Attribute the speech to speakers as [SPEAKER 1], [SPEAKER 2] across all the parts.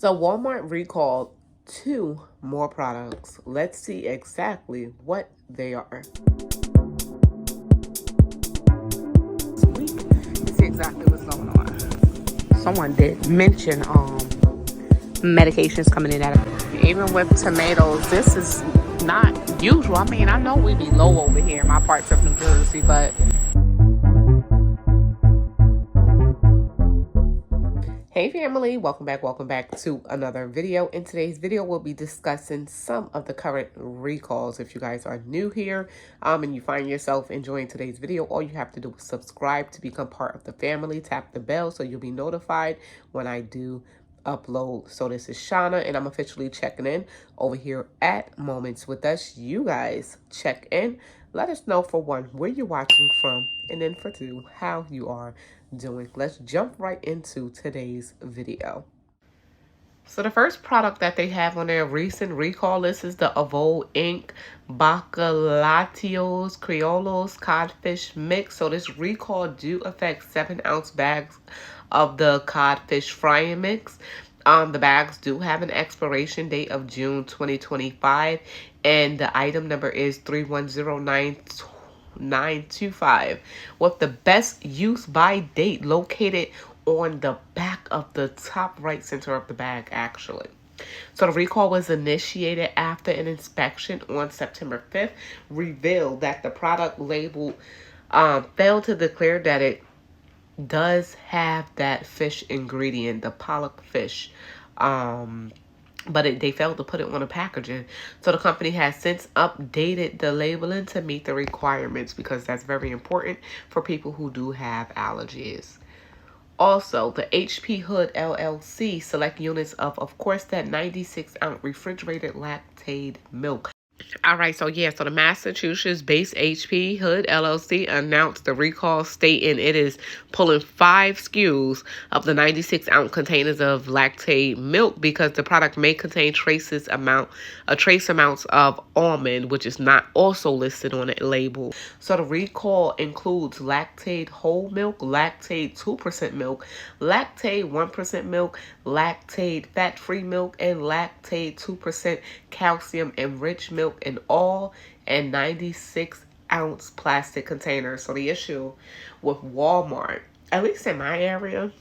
[SPEAKER 1] So Walmart recalled 2 more products. Let's see exactly what they are. Let's see exactly what's going on. Someone did mention medications coming in at it. Even with tomatoes, this is not usual. I mean, I know we be low over here in my parts of New Jersey, but hey family, welcome back to another video. In today's video, we'll be discussing some of the current recalls. If you guys are new here and you find yourself enjoying today's video, all you have to do is subscribe to become part of the family. Tap the bell so you'll be notified when I do upload. So this is Shauna and I'm officially checking in over here at Moments with Us. You guys check in. Let us know, for one, where you're watching from, and then for two, how you are doing. Let's jump right into today's video. So the first product that they have on their recent recall list is the Avon Inc. Bacalatios Criollos Codfish Mix. So this recall do affect 7-ounce bags of the codfish frying mix. The bags do have an expiration date of June 2025, and the item number is 3109925, with the best use by date located on the back of the top right center of the bag, actually. So the recall was initiated after an inspection on September 5th revealed that the product label failed to declare that it does have that fish ingredient, the pollock fish. But they failed to put it on the packaging. So the company has since updated the labeling to meet the requirements, because that's very important for people who do have allergies. Also, the HP Hood LLC select units of course, that 96-ounce refrigerated lactate milk. All right, so the Massachusetts-based HP Hood LLC announced the recall, stating it is pulling 5 SKUs of the 96-ounce containers of lactate milk because the product may contain trace amounts of almond, which is not also listed on the label. So the recall includes lactate whole milk, lactate 2% milk, lactate 1% milk, lactate fat-free milk, and lactate 2% calcium-enriched milk, in all and 96-ounce plastic containers. So the issue with Walmart, at least in my area,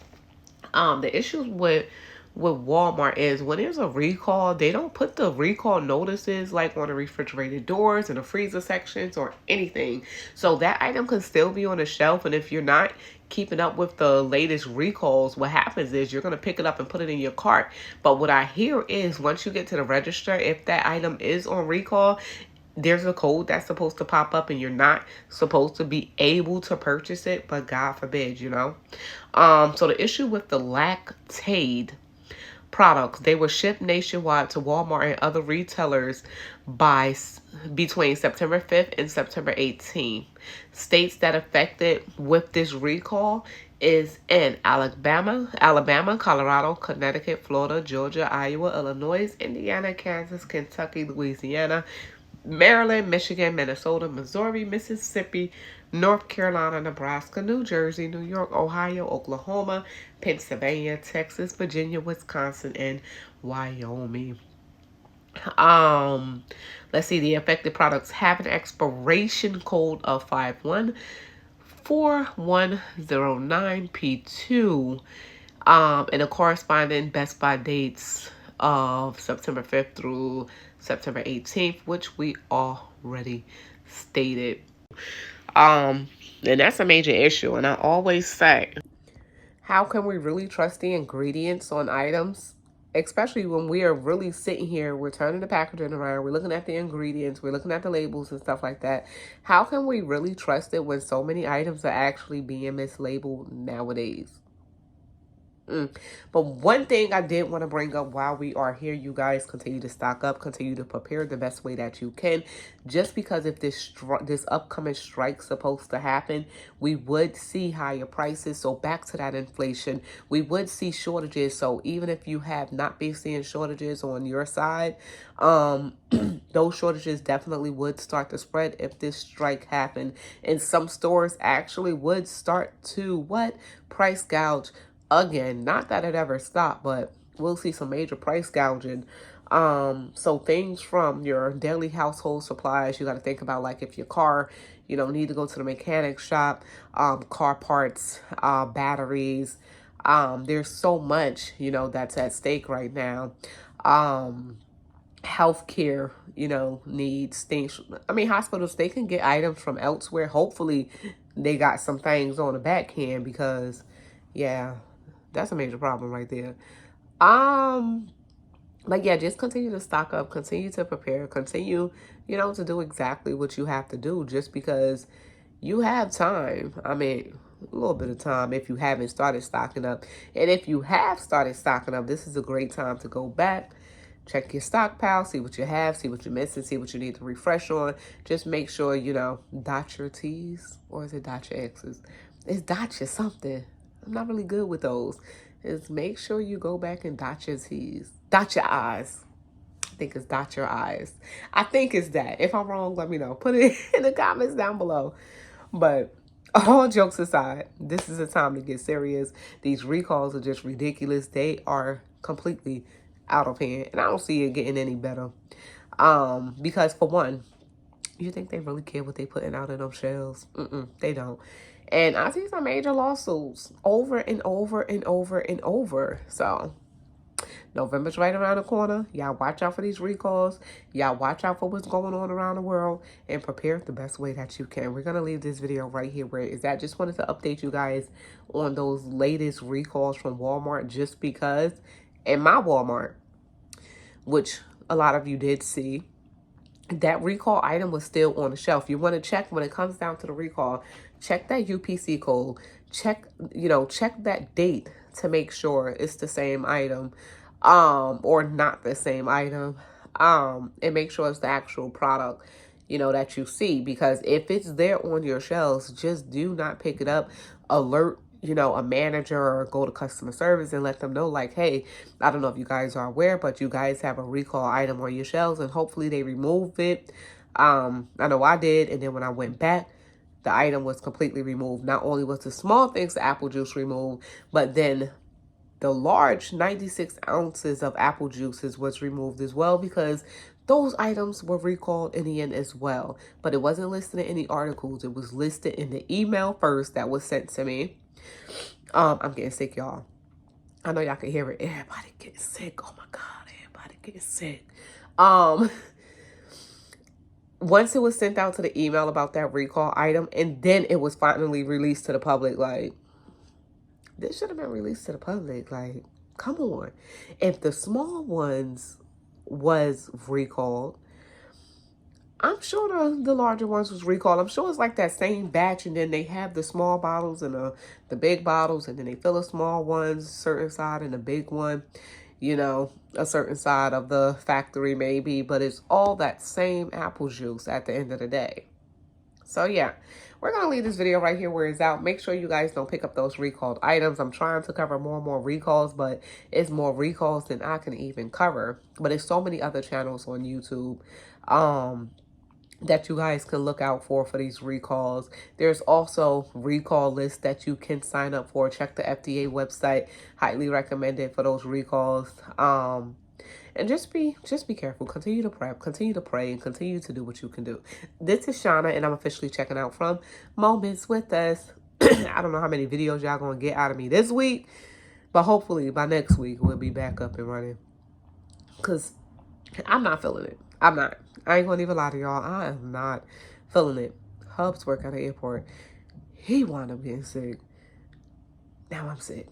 [SPEAKER 1] the issue with Walmart is when there's a recall, they don't put the recall notices like on the refrigerated doors and the freezer sections or anything. So that item can still be on the shelf, and if you're not keeping up with the latest recalls, what happens is you're going to pick it up and put it in your cart. But what I hear is once you get to the register, if that item is on recall, there's a code that's supposed to pop up and you're not supposed to be able to purchase it, but God forbid, you know. So the issue with the lactate products, they were shipped nationwide to Walmart and other retailers between September 5th and September 18th. States that affected with this recall is in Alabama, Colorado, Connecticut, Florida, Georgia, Iowa, Illinois, Indiana, Kansas, Kentucky, Louisiana, Maryland, Michigan, Minnesota, Missouri, Mississippi, North Carolina, Nebraska, New Jersey, New York, Ohio, Oklahoma, Pennsylvania, Texas, Virginia, Wisconsin, and Wyoming. Let's see, the affected products have an expiration code of 514109P2, and a corresponding Best By dates of September 5th through September 18th, which we already stated. And that's a major issue. And I always say, how can we really trust the ingredients on items? Especially when we are really sitting here, we're turning the packaging around, we're looking at the ingredients, we're looking at the labels and stuff like that. How can we really trust it when so many items are actually being mislabeled nowadays? But one thing I did want to bring up while we are here, you guys, continue to stock up, continue to prepare the best way that you can. Just because if this upcoming strike's supposed to happen, we would see higher prices. So back to that inflation, we would see shortages. So even if you have not been seeing shortages on your side, those shortages definitely would start to spread if this strike happened. And some stores actually would start to price gouge again. Not that it ever stopped, but we'll see some major price gouging. So things from your daily household supplies, you got to think about, like if your car, you know, need to go to the mechanic shop, car parts, batteries. There's so much, you know, that's at stake right now. Healthcare, you know, needs things. I mean, hospitals, they can get items from elsewhere. Hopefully they got some things on the backhand, because yeah, that's a major problem right there. Like, yeah, just continue to stock up, continue to prepare, continue, you know, to do exactly what you have to do, just because you have time. I mean, a little bit of time if you haven't started stocking up. And if you have started stocking up, this is a great time to go back, check your stockpile, see what you have, see what you're missing, see what you need to refresh on. Just make sure, you know, dot your T's, or is it dot your X's? It's dot your something. I'm not really good with those. Is make sure you go back and dot your T's. Dot your I's. I think it's dot your I's. I think it's that. If I'm wrong, let me know. Put it in the comments down below. But all jokes aside, this is a time to get serious. These recalls are just ridiculous. They are completely out of hand. And I don't see it getting any better. Because for one, you think they really care what they putting out in those shelves? They don't. And I see some major lawsuits over and over and over and over. So November's right around the corner. Y'all watch out for these recalls. Y'all watch out for what's going on around the world, and prepare the best way that you can. We're going to leave this video right here where it is at. Just wanted to update you guys on those latest recalls from Walmart, just because in my Walmart, which a lot of you did see, that recall item was still on the shelf. You want to check when it comes down to the recall, check that UPC code, check, you know, check that date to make sure it's the same item, or not the same item, and make sure it's the actual product, you know, that you see. Because if it's there on your shelves, just do not pick it up. Alert, you know, a manager, or go to customer service and let them know, like, hey, I don't know if you guys are aware, but you guys have a recall item on your shelves, and hopefully they remove it. I know I did, and then when I went back, the item was completely removed. Not only was the small things, the apple juice, removed, but then the large 96 ounces of apple juices was removed as well, because those items were recalled in the end as well. But it wasn't listed in any articles. It was listed in the email first that was sent to me. I'm getting sick, y'all. I know y'all can hear it. Everybody getting sick. Oh my God, everybody getting sick. Once it was sent out to the email about that recall item, and then it was finally released to the public, like, this should have been released to the public. Like, come on. If the small ones was recalled, I'm sure the larger ones was recalled. I'm sure it's like that same batch, and then they have the small bottles and the big bottles, and then they fill the small ones a certain side and the big one, you know, a certain side of the factory maybe, but it's all that same apple juice at the end of the day. So yeah, we're going to leave this video right here where it's out. Make sure you guys don't pick up those recalled items. I'm trying to cover more and more recalls, but it's more recalls than I can even cover. But there's so many other channels on YouTube that you guys can look out for these recalls. There's also recall lists that you can sign up for. Check the FDA website. Highly recommended for those recalls. And just be careful. Continue to prep, continue to pray, and continue to do what you can do. This is Shauna, and I'm officially checking out from Moments with Us. I don't know how many videos y'all gonna get out of me this week, but hopefully by next week we'll be back up and running. Because I'm not feeling it. I'm not. I ain't gonna even lie to y'all. I am not feeling it. Hubs work at the airport. He wound up getting sick. Now I'm sick.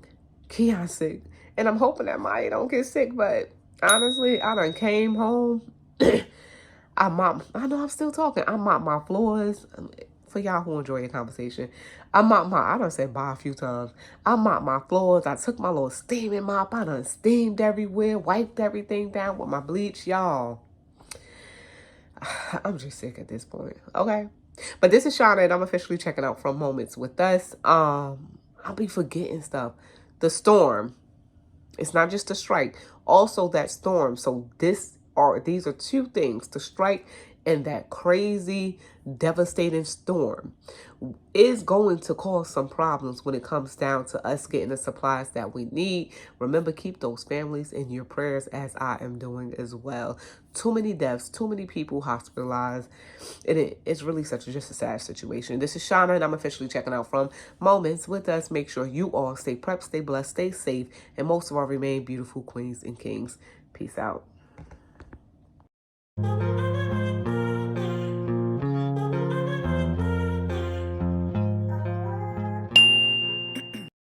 [SPEAKER 1] Keon's sick. And I'm hoping that Maya don't get sick, but honestly, I done came home. I know I'm still talking. I mopped my floors. For y'all who enjoy your conversation, I done said bye a few times. I mopped my floors. I took my little steaming mop. I done steamed everywhere, wiped everything down with my bleach. Y'all, I'm just sick at this point. Okay. But this is Shauna, and I'm officially checking out from Moments with Us. I'll be forgetting stuff. The storm. It's not just the strike. Also that storm. So these are two things. The strike And that crazy, devastating storm is going to cause some problems when it comes down to us getting the supplies that we need. Remember, keep those families in your prayers, as I am doing as well. Too many deaths, too many people hospitalized, and it's really just a sad situation. This is Shauna, and I'm officially checking out from Moments with Us. Make sure you all stay prepped, stay blessed, stay safe, and most of all, remain beautiful queens and kings. Peace out.